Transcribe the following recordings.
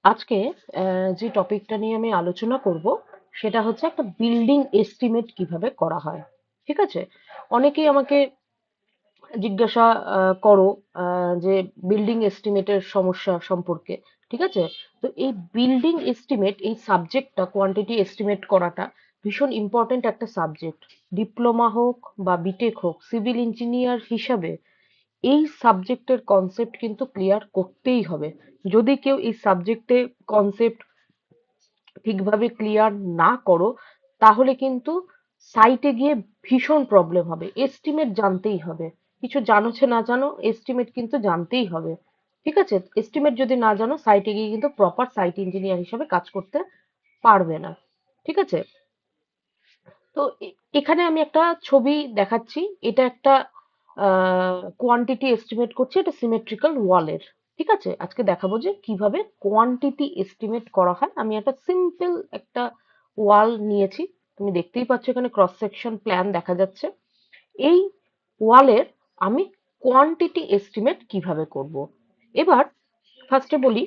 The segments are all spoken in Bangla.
আজকে যে টপিকটা নিয়ে আমি আলোচনা করব সেটা হচ্ছে একটা বিল্ডিং এস্টিমেট কিভাবে করা হয়। ঠিক আছে? অনেকেই আমাকে জিজ্ঞাসা করো যে বিল্ডিং এস্টিমেটের সমস্যা সম্পর্কে। ঠিক আছে? তো এই বিল্ডিং এস্টিমেট এই সাবজেক্টটা কোয়ান্টিটি এস্টিমেট করাটা ভীষণ ইম্পর্টেন্ট একটা সাবজেক্ট। ডিপ্লোমা হোক বা বিটেক হোক, সিভিল ইঞ্জিনিয়ার হিসাবে এই সাবজেক্টের কনসেপ্ট কিন্তু ক্লিয়ার করতেই হবে। যদি কেউ এই সাবজেক্টে কনসেপ্ট ঠিকভাবে ক্লিয়ার না করো তাহলে কিন্তু সাইটে গিয়ে ভীষণ প্রবলেম হবে। এস্টিমেট জানতেই হবে, কিছু জানো সে না জানো এস্টিমেট কিন্তু জানতেই হবে। ঠিক আছে? এস্টিমেট যদি না জানো সাইটে গিয়ে কিন্তু প্রপার সাইট ইঞ্জিনিয়ার হিসাবে কাজ করতে পারবে না। ঠিক আছে? তো এখানে আমি একটা ছবি দেখাচ্ছি। এটা একটা কোয়ান্টিটি এস্টিমেট করছি, এটা সিমেট্রিক্যাল ওয়ালের। ঠিক আছে? আজকে দেখাবো যে কিভাবে কোয়ান্টিটি এস্টিমেট করা হয়। আমি একটা সিম্পল একটা ওয়াল নিয়েছি, তুমি দেখতেই পাচ্ছ এখানে ক্রস সেকশন প্ল্যান দেখা যাচ্ছে। এই ওয়ালের আমি কোয়ান্টিটি এস্টিমেট কিভাবে করব। এবার ফার্স্টে বলি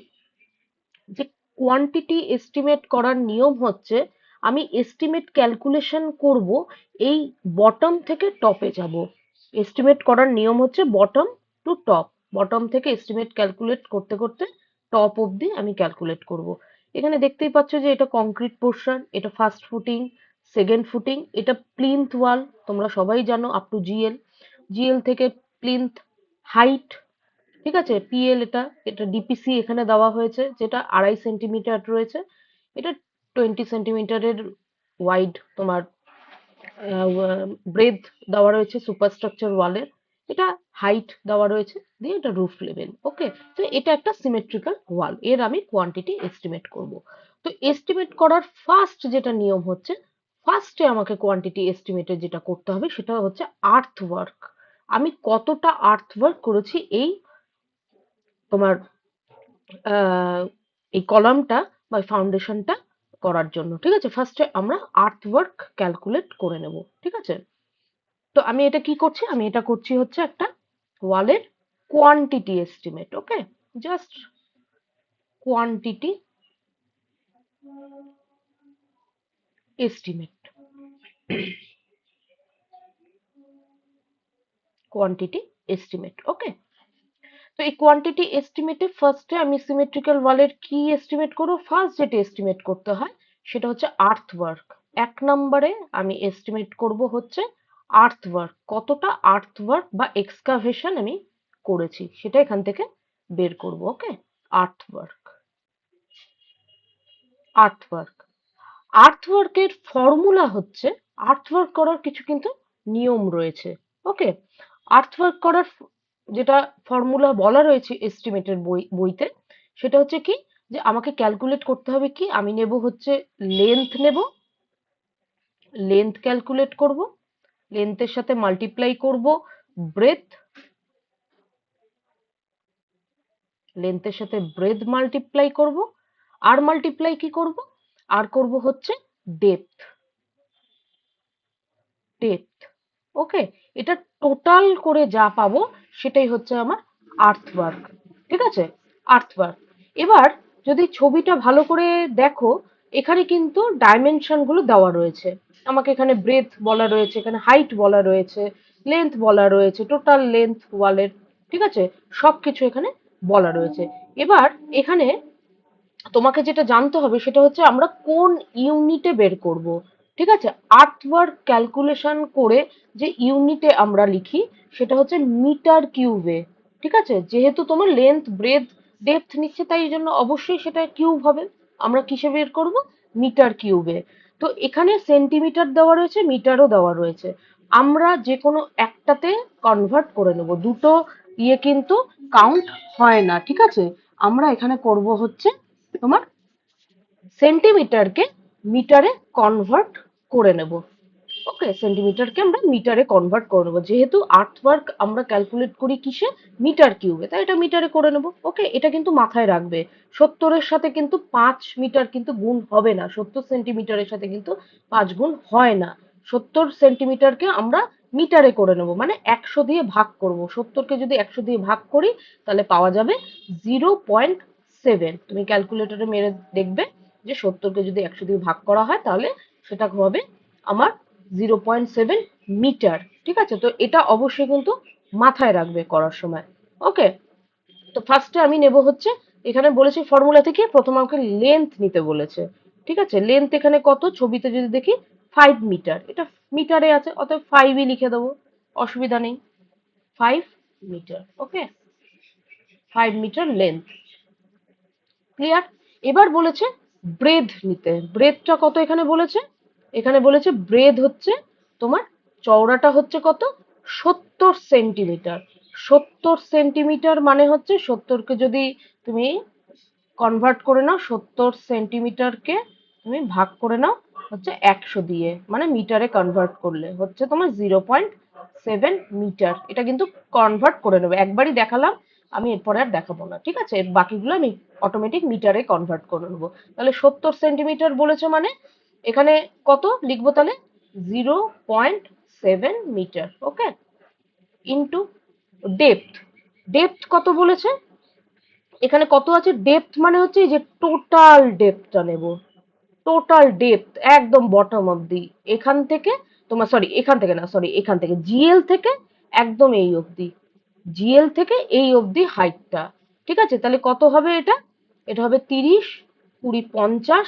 যে কোয়ান্টিটি এস্টিমেট করার নিয়ম হচ্ছে আমি এস্টিমেট ক্যালকুলেশন করব এই বটম থেকে টপে যাব। এস্টিমেট করার নিয়ম হচ্ছে বটম টু টপ, বটম থেকে এস্টিমেট ক্যালকুলেট করতে করতে টপ অবধি আমি ক্যালকুলেট করব। এখানে দেখতেই পাচ্ছ যে এটা কংক্রিট পোর্শন, এটা ফার্স্ট ফুটিং, সেকেন্ড ফুটিং, এটা প্লিন্থ ওয়াল, তোমরা সবাই জানো আপ টু জিএল, জিএল থেকে প্লিন্থ হাইট। ঠিক আছে? পিএল, এটা এটা ডিপিসি এখানে দেওয়া হয়েছে যেটা 2.5 সেন্টিমিটার রয়েছে। এটা 20 সেন্টিমিটারের ওয়াইড তোমার ব্রেথ দেওয়া রয়েছে সুপারস্ট্রাকচার ওয়ালের। এটা হাইট দেওয়া রয়েছে, দিয়ে এটা রুফ লেভেল। ওকে, তো এটা একটা সিমেট্রিক্যাল ওয়াল, এর আমি কোয়ান্টিটি এস্টিমেট করব। তো এস্টিমেট করার ফার্স্ট যেটা নিয়ম হচ্ছে, ফার্স্টে আমাকে কোয়ান্টিটি এস্টিমেটের যেটা করতে হবে সেটা হচ্ছে আর্থ ওয়ার্ক। আমি কতটা আর্থ ওয়ার্ক করেছি এই তোমার এই কলামটা বা ফাউন্ডেশনটা করার জন্য। ঠিক আছে? ফার্স্টে আমরা আর্থ ওয়ার্ক ক্যালকুলেট করে নেব। ঠিক আছে? তো আমি এটা কি করছি, আমি এটা করছি হচ্ছে একটা ওয়ালের quantity estimate. Okay, just quantity estimate, quantity estimate. Okay, তো এই কোয়ান্টিটি এস্টিমেটে ফার্স্টে আমি সিমেট্রিক্যাল ওয়ালের কি এস্টিমেট করব, ফার্স্ট যেটা এস্টিমেট করতে হয় সেটা হচ্ছে আর্থ ওয়ার্ক। এক নম্বরে আমি এস্টিমেট করব হচ্ছে আর্থ ওয়ার্ক, কতটা আর্থ ওয়ার্ক বা এক্সকাভেশন আমি করেছি সেটা এখান থেকে বের করব। ওকে, আর্থ ওয়ার্ক, আর্থ ওয়ার্ক, আর্থওয়ার্কের ফর্মুলা হচ্ছে, আর্থওয়ার্ক করার কিছু কিন্তু নিয়ম রয়েছে। ওকে, আর্থওয়ার্ক করার যেটা ফর্মুলা বলা রয়েছে এস্টিমেটের বইতে, সেটা হচ্ছে কি যে আমাকে ক্যালকুলেট করতে হবে কি, আমি নেব হচ্ছে লেন্থ, নেব লেন্থ ক্যালকুলেট করব, লেন্থের সাথে মাল্টিপ্লাই করব ব্রেথ, লেন্থের সাথে ব্রেথ মাল্টিপ্লাই করব, আর মাল্টিপ্লাই কি করব, আর করব হচ্ছে ডেপথ, ডেপথ। ওকে, এটা টোটাল করে যা পাবো সেটাই হচ্ছে আমার আর্থওয়ার্ক। ঠিক আছে? আর্থওয়ার্ক। এবার যদি ছবিটা ভালো করে দেখো, এখানে কিন্তু ডাইমেনশন গুলো দেওয়া রয়েছে। আমাকে এখানে ব্রেথ বলা রয়েছে, এখানে হাইট বলা রয়েছে, লেন্থ বলা রয়েছে, টোটাল লেন্থ ওয়ালের। ঠিক আছে? সবকিছু এখানে বলা রয়েছে। এবার এখানে তোমাকে যেটা জানতে হবে সেটা হচ্ছে আমরা কোন ইউনিটে বের করব। ঠিক আছে? আর্থওয়ার্ক ক্যালকুলেশন করে যে ইউনিটে আমরা লিখি সেটা হচ্ছে মিটার কিউবে। ঠিক আছে? যেহেতু তোমার লেন্থ ব্রেথ ডেপথ নিচ্ছে তাই জন্য অবশ্যই সেটা কিউব হবে। আমরা কিসে বের করব? মিটার কিউবে। তো এখানে সেন্টিমিটার দেওয়া রয়েছে, মিটারও দেওয়া রয়েছে। আমরা যে কোনো একটাতে কনভার্ট করে নেব, দুটো ইয়ে কিন্তু কাউন্ট হয় না। ঠিক আছে? আমরা এখানে করব হচ্ছে তোমার সেন্টিমিটারকে মিটারে কনভার্ট করে নেব। ওকে, সেন্টিমিটারকে আমরা মিটারে কনভার্ট করে নেবো, যেহেতু আর্থওয়ার্ক আমরা ক্যালকুলেট করি কিসে, মিটার কিউবে, তাই এটা মিটারে করে নেবো। ওকে, এটা কিন্তু মাথায় রাখবে। 70-এর সাথে কিন্তু 5 মিটার কিন্তু গুণ হবে না, 70 সেন্টিমিটারের সাথে কিন্তু 5 গুণ হয় না। 70 সেন্টিমিটারকে আমরা মিটারে করে নেবো, মানে 100 দিয়ে ভাগ করব। 70-কে যদি 100 দিয়ে ভাগ করি তাহলে পাওয়া যাবে 7। তুমি ক্যালকুলেটরে মেরে দেখবে যে 70কে যদি 100 দিয়ে ভাগ করা হয় তাহলে সেটা হবে আমার 0.7 মিটার। ঠিক আছে, তো এটা অবশ্যই কিন্তু মাথায় রাখবে করার সময়। ওকে, তো ফার্স্টে আমি নেব হচ্ছে, এখানে বলেছে ফর্মুলা থেকে প্রথমে আমাকে লেন্থ নিতে বলেছে। ঠিক আছে, লেন্থ এখানে কত, ছবিতে যদি দেখি 5 মিটার, এটা মিটারে আছে অতএব 5ই লিখে দেবো, অসুবিধা নেই। 5 মিটার। ওকে, 5 মিটার লেন্থ। ক্লিয়ার? এবার বলেছে ব্রেড নিতে। ব্রেডটা কত এখানে বলেছে? এখানে বলেছে ব্রেড হচ্ছে তোমার, চওড়াটা হচ্ছে কত, 70 সেন্টিমিটার। 70 সেন্টিমিটার মানে হচ্ছে 70কে যদি তুমি কনভার্ট করে নাও, 70 সেন্টিমিটারকে তুমি ভাগ করে নাও হচ্ছে 100 দিয়ে, মানে মিটারে কনভার্ট করলে হচ্ছে তোমার 0.7 মিটার। এটা কিন্তু কনভার্ট করে নেবে, একবারই দেখালাম, আমি এরপরে আর দেখাবো না। ঠিক আছে, এর বাকিগুলো আমি অটোমেটিক মিটারে কনভার্ট করে নেবো। তাহলে 70 সেন্টিমিটার বলেছে মানে এখানে কত লিখবো তাহলে, 0.7 মিটার। ওকে, ইন্টু ডেপথ। ডেপথ কত বলেছে, এখানে কত আছে, ডেপথ মানে হচ্ছে এই যে টোটাল ডেপথটা নেব, টোটাল ডেপথ একদম বটম অব্দি, এখান থেকে তোমার, সরি এখান থেকে না, সরি এখান থেকে জিএল থেকে একদম এই অবধি, জিএল থেকে এই অবধি হাইটটা। ঠিক আছে, তাহলে কত হবে এটা, এটা হবে 30, 20, 50,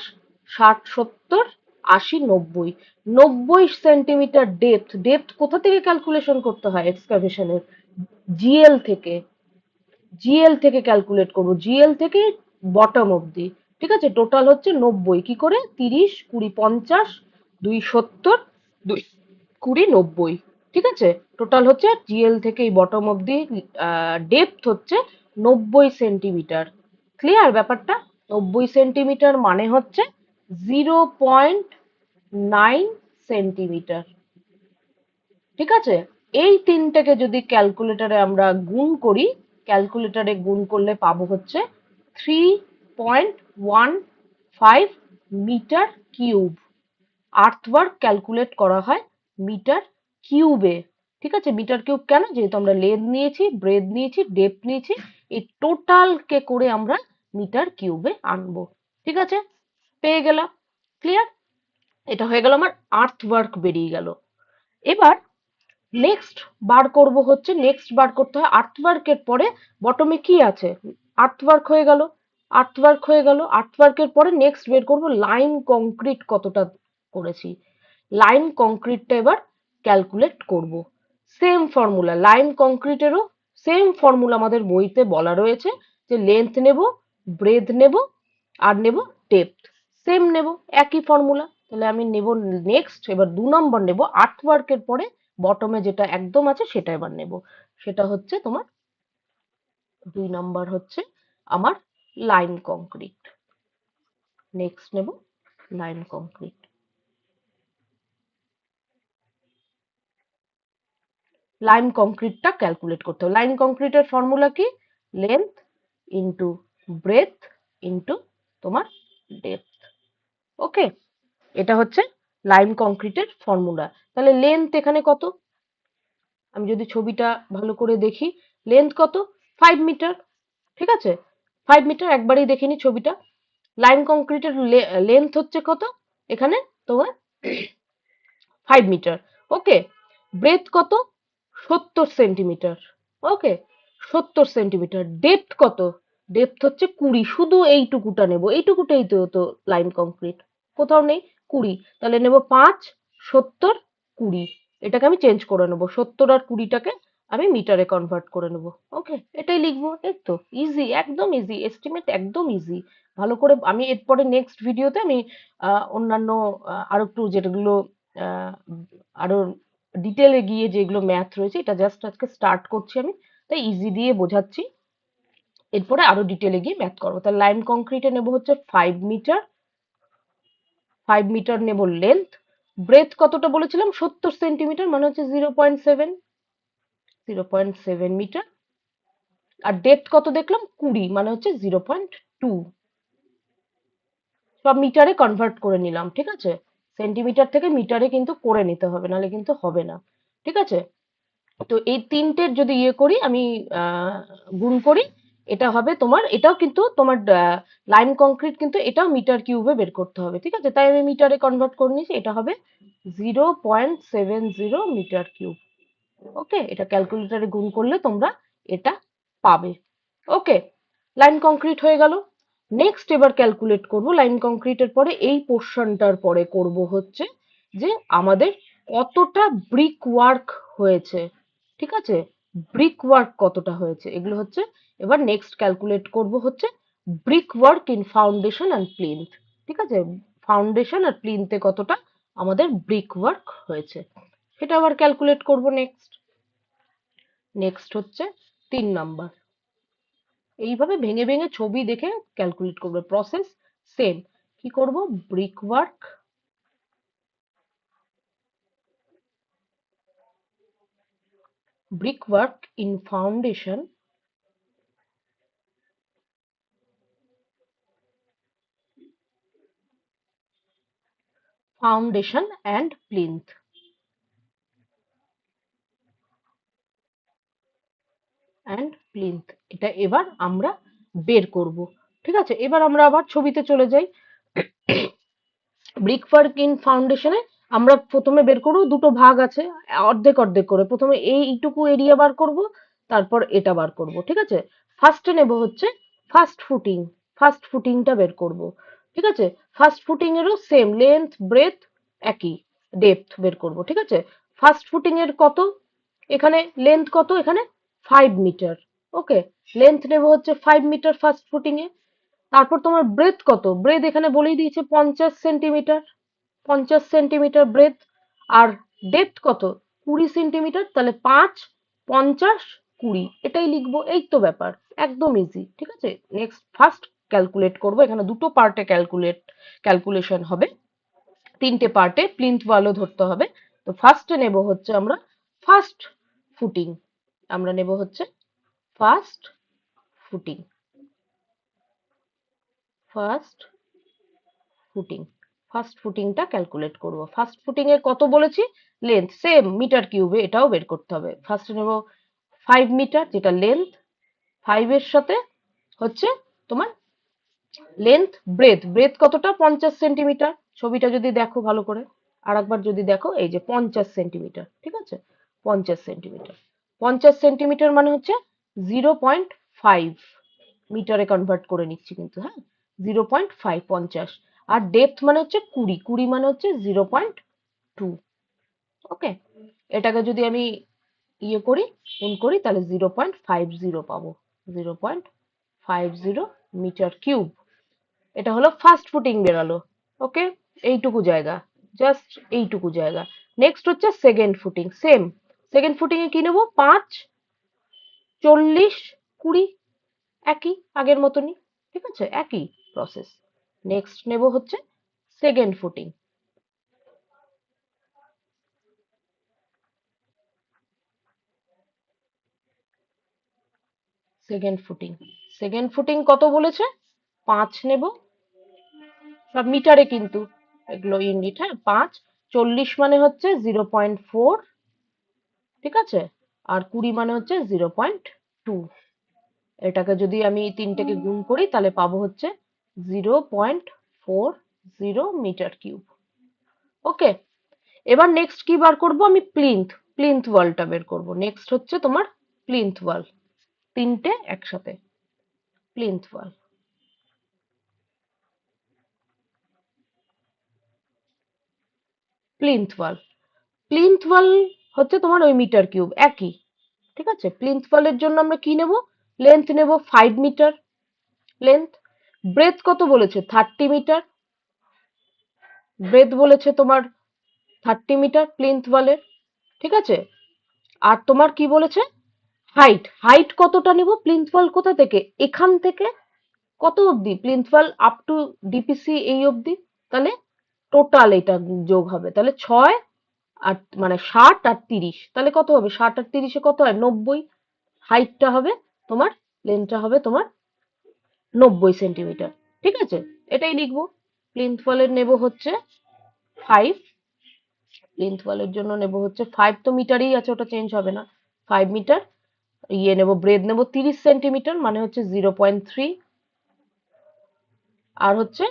60, 70, 80, 90, 90 সেন্টিমিটার ডেপথ। ডেপথ কোথা থেকে ক্যালকুলেশন করতে হয় এক্সকাভেশনের, জিএল থেকে, জিএল থেকে ক্যালকুলেট করবো, জিএল থেকে বটম অবধি। ঠিক আছে, টোটাল হচ্ছে 90, কি করে, 30, 20, 50, 2, 70, 2, 20, 90। ঠিক আছে, টোটাল হচ্ছে জিএল থেকে এই বটম অবধি ডেপথ হচ্ছে 90 সেন্টিমিটার। ক্লিয়ার ব্যাপারটা? 90 সেন্টিমিটার মানে হচ্ছে 0.9 সেন্টিমিটার। ঠিক আছে, এই তিনটাকে যদি ক্যালকুলেটরে আমরা গুণ করি, ক্যালকুলেটরে গুণ করলে পাবো হচ্ছে 3.15 মিটার কিউব। আর্থওয়ার্ক ক্যালকুলেট করা হয় মিটার কিউবে। ঠিক আছে, মিটার কিউব কেন, যেহেতু আমরা লেন্থ নিয়েছি, ব্রেড নিয়েছি, ডেপথ নিয়েছি, এই টোটালকে করে আমরা মিটার কিউবে আনবো। ঠিক আছে, পেয়ে গেলাম। ক্লিয়ার? এটা হয়ে গেল আমার আর্থওয়ার্ক বেরিয়ে গেল। এবার নেক্সট বার করব হচ্ছে, নেক্সট বার করতে হয় আর্থওয়ার্কের পরে বটমে কি আছে, আর্থওয়ার্ক হয়ে গেল, আর্থওয়ার্ক হয়ে গেল। আর্থওয়ার্কের পরে নেক্সট বের করব লাইম কংক্রিট কতটা করেছি। লাইম কংক্রিটটা এবার ক্যালকুলেট করব। সেম ফর্মুলা, লাইম কংক্রিটেরও সেম ফর্মুলা আমাদের বইতে বলা রয়েছে, যে লেন্থ নেব, ব্রেথ নেব, আর নেব ডেপথ, সেম নেব, একই ফর্মুলা। তাহলে আমি নেব নেক্সট, এবার 2 নম্বর নেব, আর্থওয়ার্কের পরে বটমে যেটা একদম আছে সেটা এবার নেব, সেটা হচ্ছে তোমার 2 নম্বর হচ্ছে আমার লাইম কংক্রিট। নেক্সট নেব লাইম কংক্রিট। লাইম কংক্রিটটা ক্যালকুলেট করতে হবে। লাইম কংক্রিটের ফর্মুলা কি, লেন্থ ইন্টু ব্রেথ ইন্টু তোমার ডেপথ। ওকে, এটা হচ্ছে লাইম কংক্রিটের ফর্মুলা। তাহলে লেন্থ এখানে কত, আমি যদি ছবিটা ভালো করে দেখি, লেন্থ কত, 5 মিটার। ঠিক আছে, 5 মিটার, একবারই দেখে নি ছবিটা। লাইম কংক্রিটের লেন্থ হচ্ছে কত এখানে তোমার, 5 মিটার। ওকে, ব্রেথ কত, 70 সেন্টিমিটার। ওকে, 70 সেন্টিমিটার। ডেপথ কত, ডেপথ হচ্ছে 20, শুধু এইটুকুটা নেব, এইটুকুটাই তো তো লাইম কংক্রিট, কোথাও নেই 20, তাহলে নেব 5, 70, 20। এটাকে আমি চেঞ্জ করে নেব, 70 আর 20টাকে আমি মিটারে কনভার্ট করে নেব। ওকে, এটাই লিখবো, এই তো ইজি, একদম ইজি, এস্টিমেট একদম ইজি। ভালো করে আমি এরপরে নেক্সট ভিডিওতে আমি অন্যান্য আরো একটু যেগুলো আহ, আরো ডিটেলে গিয়ে যেগুলো ম্যাথ রয়েছে, এটা জাস্ট আজকে স্টার্ট করছি আমি, তাই ইজি দিয়ে বোঝাচ্ছি, এরপরে আরো ডিটেলে গিয়ে ম্যাথ করবো। তাহলে লাইম কংক্রিটে নেব হচ্ছে 5 মিটার, 5 মিটার নেব লেন্থ, ব্রেথ কতটা বলেছিলাম, 70 সেন্টিমিটার, মানে হচ্ছে 0.7, 0.7 মিটার, আর ডেপথ কত দেখলাম 20, মানে হচ্ছে 0.2। সব মিটারে কনভার্ট করে নিলাম। ঠিক আছে, সেন্টিমিটার থেকে মিটারে কিন্তু করে নিতে হবে, নাহলে কিন্তু হবে না। ঠিক আছে, তো এই তিনটের যদি ইয়ে করি আমি, গুণ করি, এটা হবে তোমার, এটাও কিন্তু তোমার লাইম কংক্রিট, কিন্তু এটাও মিটার কিউবে বের করতে হবে, ঠিক আছে? তাই আমি মিটারে কনভার্ট করে নিয়েছি, এটা হবে 0.70 মিটার কিউব। ওকে, এটা ক্যালকুলেটরে গুণ করলে তোমরা এটা পাবে। ওকে, লাইম কংক্রিট হয়ে গেল। নেক্সট এবার ক্যালকুলেট করব লাইম কংক্রিটের পরে, এই পোর্শনটার পরে করব হচ্ছে যে আমাদের কতটা ব্রিক ওয়ার্ক হয়েছে, ঠিক আছে? ব্রিক ওয়ার্ক কতটা হয়েছে, এগুলো হচ্ছে এবার নেক্সট ক্যালকুলেট করব হচ্ছে brick work in foundation and plinth, ঠিক আছে? ফাউন্ডেশন আর প্লিন্থে কতটা আমাদের ব্রিক ওয়ার্ক হয়েছে, সেটা আবার ক্যালকুলেট করব নেক্সট। নেক্সট হচ্ছে 3 নাম্বার। এইভাবে ভেঙে ভেঙে ছবি দেখে ক্যালকুলেট করবে, প্রসেস সেম। কি করব? Brick work, brick work in foundation foundation and plinth, এটা এবার আমরা বের করব, ঠিক আছে? এবার আমরা আবার ছবিতে চলে যাই। ব্রিক ওয়ার্ক ইন ফাউন্ডেশনে আমরা প্রথমে বের করব, দুটো ভাগ আছে, অর্ধেক অর্ধেক করে। প্রথমে এইটুকু এরিয়া বার করব, তারপর এটা বার করব, ঠিক আছে? ফার্স্টে নেব হচ্ছে ফার্স্ট ফুটিং, ফার্স্ট ফুটিংটা বের করব, ঠিক আছে? ফার্স্ট ফুটিং এরও সেম লেন্থ ব্রেথ একই, ডেপথ বের করব, ঠিক আছে? ফার্স্ট ফুটিং এর কত, এখানে লেন্থ কত, এখানে 5 মিটার। ওকে, লেন্থ নেব হচ্ছে 5 মিটার ফার্স্ট ফুটিং এ। তারপর তোমার ব্রেথ কত, ব্রেথ এখানে বলেই দিয়েছে 50 সেন্টিমিটার, 50 সেন্টিমিটার ব্রেথ। আর ডেপথ কত, 20 সেন্টিমিটার। তাহলে 5, 50, 20, এটাই লিখবো। এই তো ব্যাপার, একদম ইজি, ঠিক আছে? নেক্সট ফার্স্ট ক্যালকুলেট করব, এখানে দুটো পার্টে ক্যালকুলেশন হবে, 3টে পার্টে প্লিন্থ ওয়ালও ধরতে হবে। তো ফার্স্টে নেব হচ্ছে আমরা ফার্স্ট ফুটিং, আমরা নেব হচ্ছে first footing, first footing, first ফুটিংটা ক্যালকুলেট করব। ফার্স্ট ফুটিং এর কত বলেছি, লেন্থ সেম মিটার কিউবে, এটাও বের করতে হবে। ফার্স্টে নেব 5 মিটার, যেটা লেন্থ, 5 এর সাথে হচ্ছে তোমার লেন্থ ব্রেথ, ব্রেথ কতটা, 50 সেন্টিমিটার। ছবিটা যদি দেখো ভালো করে, আর একবার যদি দেখো, এই যে 50 সেন্টিমিটার, ঠিক আছে? 50 সেন্টিমিটার, 50 সেন্টিমিটার মানে হচ্ছে 0.5 মিটারে কনভার্ট করে নিচ্ছি কিন্তু, হ্যাঁ? 0.5, 50। আর ডেপথ মানে হচ্ছে 20, 20 মানে হচ্ছে 0.2। ওকে, এটাকে যদি আমি ইয়ে করি, গুণ করি, তাহলে 0.50 পাবো, 0.50 মিটার কিউব। এটা হলো ফার্স্ট ফুটিং বেরালো। ওকে, এইটুকু জায়গা, জাস্ট এইটুকু জায়গা। নেক্সট হচ্ছে second footing, same. Second footing এ কি নেবো, 5, 40, 20, একই আগের মতনই, ঠিক আছে? একই প্রসেস। নেক্সট নেব হচ্ছে second footing, second footing, second footing কত বলেছে, 5 নেব, সব মিটারে কিন্তু, এগুলো ইউনিট, হ্যাঁ? 5, 40 মানে হচ্ছে 0.4, ঠিক আছে? আর 20 মানে হচ্ছে 0.2। এটাকে যদি আমি তিনটেকে গুণ করি, তাহলে পাবো হচ্ছে 0.40 মিটার কিউব। ওকে, এবার নেক্সট কি বার করব আমি, প্লিন্থ, প্লিন্থ ওয়ালটা বের করব। নেক্সট হচ্ছে তোমার প্লিন্থ ওয়াল, তিনটে একসাথে, প্লিন্থ ওয়াল, প্লিন্থ ওয়াল, প্লিন্থ ওয়াল হচ্ছে তোমার ওই মিটার কিউব একই, ঠিক আছে? প্লিন্থ ওয়ালের জন্য আমরা কি নেব, লেন্থ নেব 5 মিটার লেন্থ। ব্রেথ কত বলেছে, 30 মিটার, ব্রেথ বলেছে তোমার 30 মিটার প্লিন্থ ওয়ালের, ঠিক আছে? আর তোমার কি বলেছে, হাইট, হাইট কতটা নেব, প্লিন্থ ওয়াল কোথা থেকে, এখান থেকে কত অবধি, plinth wall up to DPC এই অবধি। তাহলে টোটাল এটা যোগ হবে, তাহলে 6 আর মানে 60 আর 30, তাহলে কত হবে, 60 আর 30-এ কত হয়, 90। হাইটটা হবে তোমার, লেন্থটা হবে তোমার 90 সেন্টিমিটার, ঠিক আছে? এটাই লিখবো। প্লিন্থ ওয়ালের নেব হচ্ছে 5, প্লিন্থ ওয়ালের জন্য নেব হচ্ছে 5, তো মিটারেই আছে, ওটা চেঞ্জ হবে না, 5 মিটার। ইয়ে নেব, ব্রেড নেব 30 সেন্টিমিটার, মানে হচ্ছে 0.3। আর হচ্ছে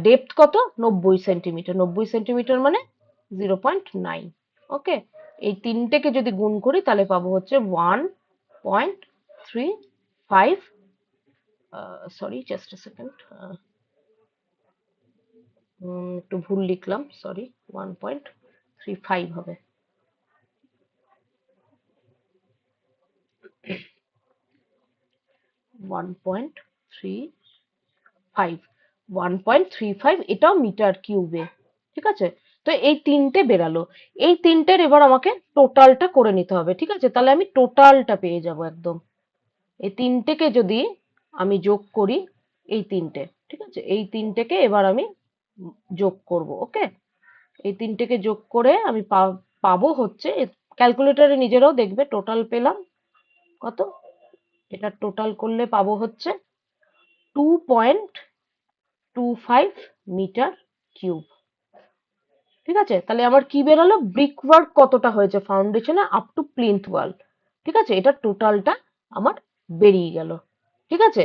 ডেপথ কত, 90 সেন্টিমিটার, 90 সেন্টিমিটার মানে 0.9। ওকে, এই তিনটেকে যদি গুণ করি তাহলে পাবো হচ্ছে 1.35। সরি, জাস্ট এ সেকেন্ড, একটু ভুল লিখলাম, সরি। 1.35 হবে। 1.35, 1.35, এটাও মিটার কিউবে। ঠিক আছে, তো এই তিনটে বেরালো। এই তিনটের এবার আমাকে টোটালটা করে নিতে হবে। ঠিক আছে, তাহলে আমি টোটালটা পেয়ে যাব একদম। এই তিনটেকে যদি আমি যোগ করি, এই তিনটে, ঠিক আছে, এই তিনটেকে এবার আমি যোগ করব। ওকে, এই তিনটেকে যোগ করে আমি পাবো হচ্ছে, ক্যালকুলেটরে নিজেরাও দেখবে টোটাল পেলাম কত। এটা টোটাল করলে পাবো হচ্ছে 2.25 মিটার কিউব। ঠিক আছে, তাহলে আমার কি বেরোলো, ব্রিক ওয়ার্ক কতটা হয়েছে ফাউন্ডেশনে আপ টু প্লিন্থ ওয়াল। ঠিক আছে, এটা টোটালটা আমার বেরিয়ে গেল। ঠিক আছে,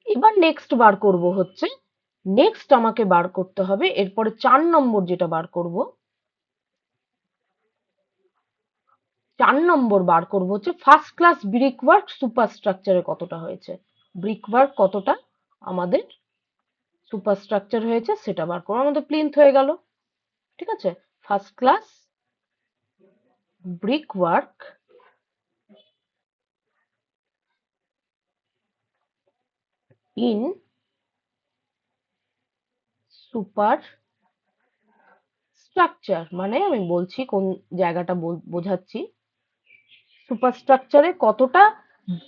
এবার নেক্সট বার করব হচ্ছে, নেক্সট আমাকে বার করতে হবে এরপরে 4 নম্বর যেটা বার করব, 4 নম্বর বার করব হচ্ছে ফার্স্ট ক্লাস ব্রিক ওয়ার্ক সুপারস্ট্রাকচারে কতটা হয়েছে। ব্রিক ওয়ার্ক কতটা আমাদের সুপারস্ট্রাকচার হয়েছে সেটা বার করবো। আমাদের প্লিন্থ হয়ে গেল। ঠিক আছে, first class brick work in super structure, মানে আমি বলছি কোন জায়গাটা বোঝাচ্ছি, সুপারস্ট্রাকচারে কতটা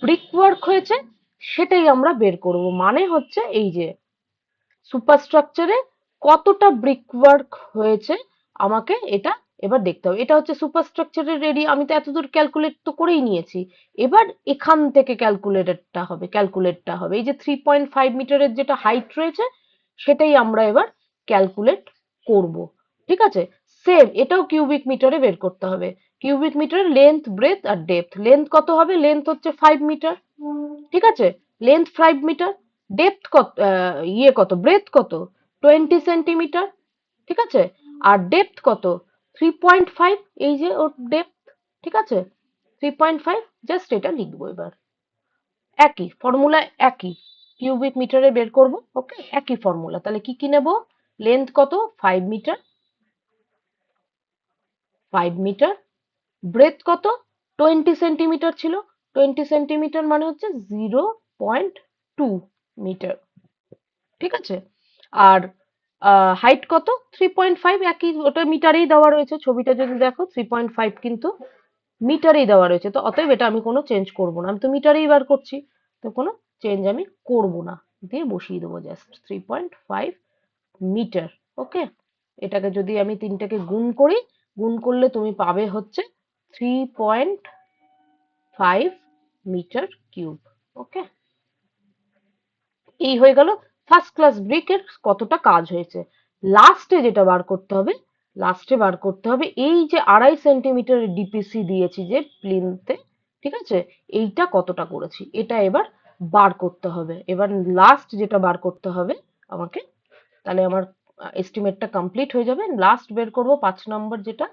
ব্রিক ওয়ার্ক হয়েছে সেটাই আমরা বের করব। মানে হচ্ছে এই যে সুপারস্ট্রাকচারে কতটা ব্রিক ওয়ার্ক হয়েছে আমাকে এটা এবার দেখতে হবে। এটা হচ্ছে সুপারস্ট্রাকচারের এরিয়া, আমি তো এতদূর ক্যালকুলেট তো করেই নিয়েছি। এবার এখান থেকে ক্যালকুলেটটা হবে এই যে 3.5 মিটারের যেটা হাইট রয়েছে সেটাই আমরা এবার ক্যালকুলেট করব। ঠিক আছে, সেম এটাও কিউবিক মিটারে বের করতে হবে। কিউবিক মিটারের লেন্থ, ব্রেথ আর ডেপথ। লেন্থ কত হবে, লেন্থ হচ্ছে 5 মিটার। ঠিক আছে, লেন্থ 5 মিটার, ডেপথ কত, কত, ব্রেথ কত, 20 সেন্টিমিটার। ঠিক আছে, আর ডেপথ কত, 3.5, এই যে ওর ডেপথ। ঠিক আছে, 3.5, জাস্ট এটা লিখবো এবার। একই ফর্মুলা, একই কিউবিক মিটারে বের করব। ওকে, একই ফর্মুলা। তাহলে কি কি নেব, লেন্থ কত, 5 মিটার, 5 মিটার, ব্রেথ কত, 20 সেন্টিমিটার ছিল, 20 সেন্টিমিটার মানে হচ্ছে 0.2 মিটার। ঠিক আছে, আর হাইট কত, 3.5, একই, ওটা মিটারেই দেওয়া রয়েছে। ছবিটা যদি দেখো 3.5 কিন্তু মিটারেই দেওয়া রয়েছে, তো অতএব এটা আমি কোনো চেঞ্জ করব না, আমি তো মিটারেই বার করছি, তো কোনো চেঞ্জ আমি করব না, দিয়ে বসিয়ে দেবো জাস্ট 3.5 মিটার। ওকে, এটাকে যদি আমি তিনটাকে গুণ করি, গুণ করলে তুমি পাবে হচ্ছে 3.5 মিটার কিউব। ওকে, এই হয়ে গেল ফার্স্ট ক্লাস ব্রিকের কতটা কাজ হয়েছে। লাস্টে যেটা বার করতে হবে, লাস্টে বার করতে হবে এই যে 2.5 সেন্টিমিটার ডিপিসি দিয়েছি যে প্লিন্থে। ঠিক আছে, এইটা কতটা করেছি এটা এবার বার করতে হবে। এবার লাস্ট যেটা বার করতে হবে আমাকে, তাহলে আমার এস্টিমেটটা কমপ্লিট হয়ে যাবে। লাস্ট বের করব 5 নম্বর যেটা,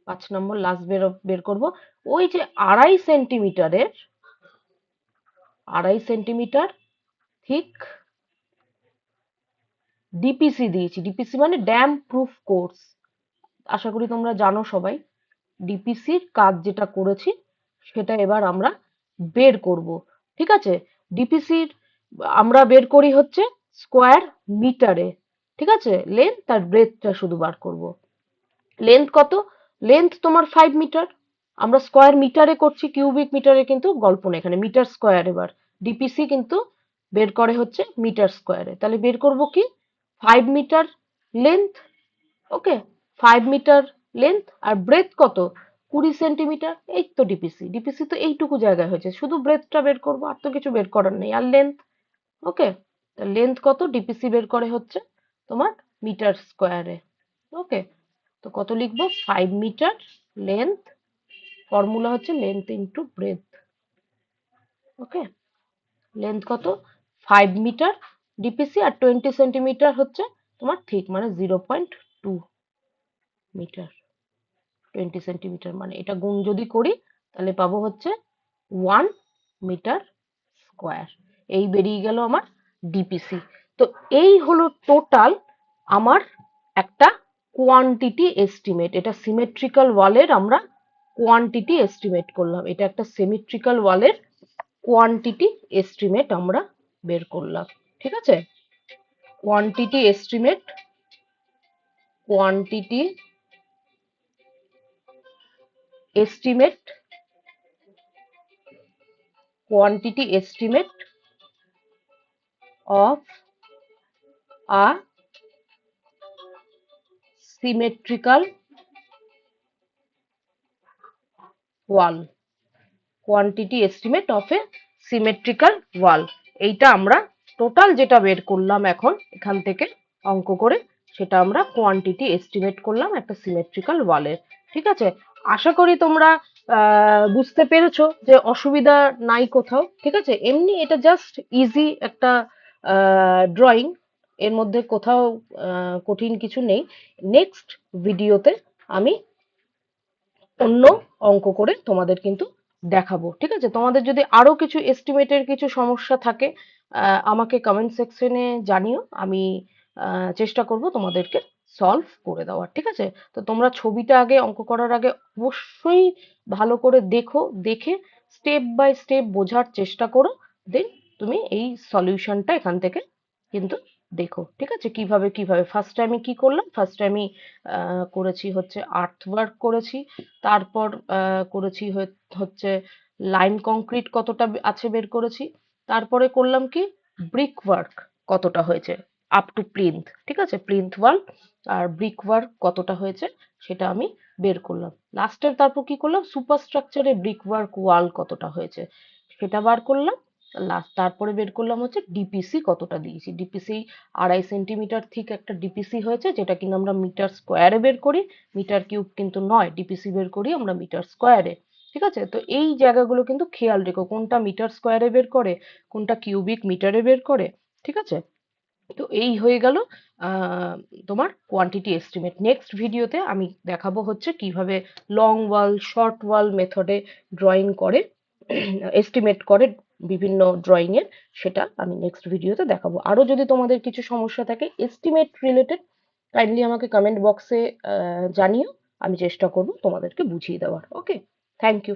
5 নম্বর লাস্ট বের করব ওই যে 2.5 সেন্টিমিটারের, 2.5 সেন্টিমিটার ঠিক ডিপিসি দিয়েছি। ডিপিসি মানে ড্যাম প্রুফ কোর্স, আশা করি তোমরা জানো সবাই। ডিপিসির কাজ যেটা করেছি সেটা এবার আমরা বের করব। ঠিক আছে, ডিপিসির আমরা বের করি হচ্ছে স্কোয়ার মিটারে। ঠিক আছে, লেন্থ আর ব্রেথটা শুধু বার করব। লেন্থ কত, লেন্থ তোমার 5 মিটার, আমরা স্কোয়ার মিটারে করছি, কিউবিক মিটারে কিন্তু গল্প নেই এখানে, মিটার স্কোয়ার। এবার ডিপিসি কিন্তু বের করে হচ্ছে মিটার স্কোয়ারে, তাহলে বের করব কি 5 মিটার লেন্থ। ওকে, 5 মিটার লেন্থ, আর ব্রেথ কত, 20 সেন্টিমিটার। এই তো ডিপিসি, ডিপিসি তো এইটুকু জায়গায় হয়েছে, শুধু ব্রেথটা বের করবো, আর তো কিছু বের করার নেই। আর লেন্থ, ওকে, লেন্থ কত, ডিপিসি বের করে হচ্ছে তোমার মিটার স্কোয়ারে। ওকে, তো কত লিখবো, 5 মিটার লেন্থ ফর্মুলা হচ্ছে লেন্থ ইন্টু ব্রেথ। ওকে, লেন্থ কত 5 মিটার ডিপিসি, আর 20 সেন্টিমিটার হচ্ছে তোমার থিক, মানে 0.2 মিটার। 20 সেন্টিমিটার মানে এটা গুণ যদি করি তাহলে পাবো হচ্ছে 1 মিটার স্কোয়ার। এই বেরিয়ে গেল আমার ডিপিসি। তো এই হলো টোটাল আমার একটা কোয়ান্টিটি এস্টিমেট। এটা সিমেট্রিক্যাল ওয়ালের আমরা কোয়ান্টিটি এস্টিমেট করলাম। এটা একটা সিমেট্রিক্যাল ওয়ালের কোয়ান্টিটি এস্টিমেট আমরা বের করলাম। ঠিক আছে, quantity estimate, quantity estimate, quantity estimate of a symmetrical wall, quantity estimate of a symmetrical wall. এইটা আমরা টোটাল যেটা বের করলাম এখন এখান থেকে অঙ্ক করে, সেটা আমরা কোয়ান্টিটি এস্টিমেট করলাম একটা সিমেট্রিক্যাল ওয়ালের। ঠিক আছে, আশা করি তোমরা বুঝতে পেরেছো যে অসুবিধা নাই কোথাও। ঠিক আছে, এমনি এটা জাস্ট ইজি একটা ড্রয়িং, এর মধ্যে কোথাও কঠিন কিছু নেই। নেক্সট ভিডিওতে আমি অন্য অঙ্ক করে তোমাদের কিন্তু দেখাবো। ঠিক আছে, তোমাদের যদি আরো কিছু এস্টিমেটের কিছু সমস্যা থাকে আমাকে কমেন্ট সেকশনে জানিও, আমি চেষ্টা করব তোমাদেরকে সলভ করে দেওয়ার। ঠিক আছে, তো তোমরা ছবিটা আগে অঙ্ক করার আগে অবশ্যই ভালো করে দেখো, দেখে স্টেপ বাই স্টেপ বোঝার চেষ্টা করো, দেন তুমি এই সলিউশনটা এখান থেকে কিন্তু দেখো। ঠিক আছে, কিভাবে কিভাবে ফার্স্ট টাইমে কি করলাম, ফার্স্ট টাইমে করেছি হচ্ছে আর্থ ওয়ার্ক করেছি, তারপর করেছি হচ্ছে লাইম কংক্রিট কতটা আছে বের করেছি, তারপরে করলাম কি ব্রিক ওয়ার্ক কতটা হয়েছে আপ টু প্লিন্থ। ঠিক আছে, প্লিন্থ ওয়াল আর ব্রিক ওয়ার্ক কতটা হয়েছে সেটা আমি বের করলাম। লাস্টের তারপর কি করলাম, সুপারস্ট্রাকচারে ব্রিক ওয়ার্ক ওয়াল কতটা হয়েছে সেটা বার করলাম। লাস্ট তারপরে বের করলাম হচ্ছে ডিপিসি কতটা দিয়েছি। ডিপিসি 2.5 সেন্টিমিটার ঠিক একটা ডিপিসি হয়েছে, যেটা কিনা আমরা মিটার স্কোয়ারে বের করি, মিটার কিউব কিন্তু নয়, ডিপিসি বের করি আমরা মিটার স্কোয়ারে। ঠিক আছে, তো এই জায়গাগুলো কিন্তু খেয়াল রেখো, কোনটা মিটার স্কোয়ারে বের করে, কোনটা কিউবিক মিটারে বের করে। ঠিক আছে, তো এই হয়ে গেল আহ, তোমার কোয়ান্টিটি এস্টিমেট। নেক্সট ভিডিওতে আমি দেখাবো হচ্ছে কিভাবে লং ওয়াল শর্ট ওয়াল মেথডে ড্রয়িং করে, এস্টিমেট করে বিভিন্ন ড্রয়িং এর, সেটা আমি নেক্সট ভিডিওতে দেখাবো। আরো যদি তোমাদের কিছু সমস্যা থাকে এস্টিমেট রিলেটেড, কাইন্ডলি আমাকে কমেন্ট বক্সে জানিও, আমি চেষ্টা করব তোমাদেরকে বুঝিয়ে দেওয়ার। ওকে, থ্যাংক ইউ।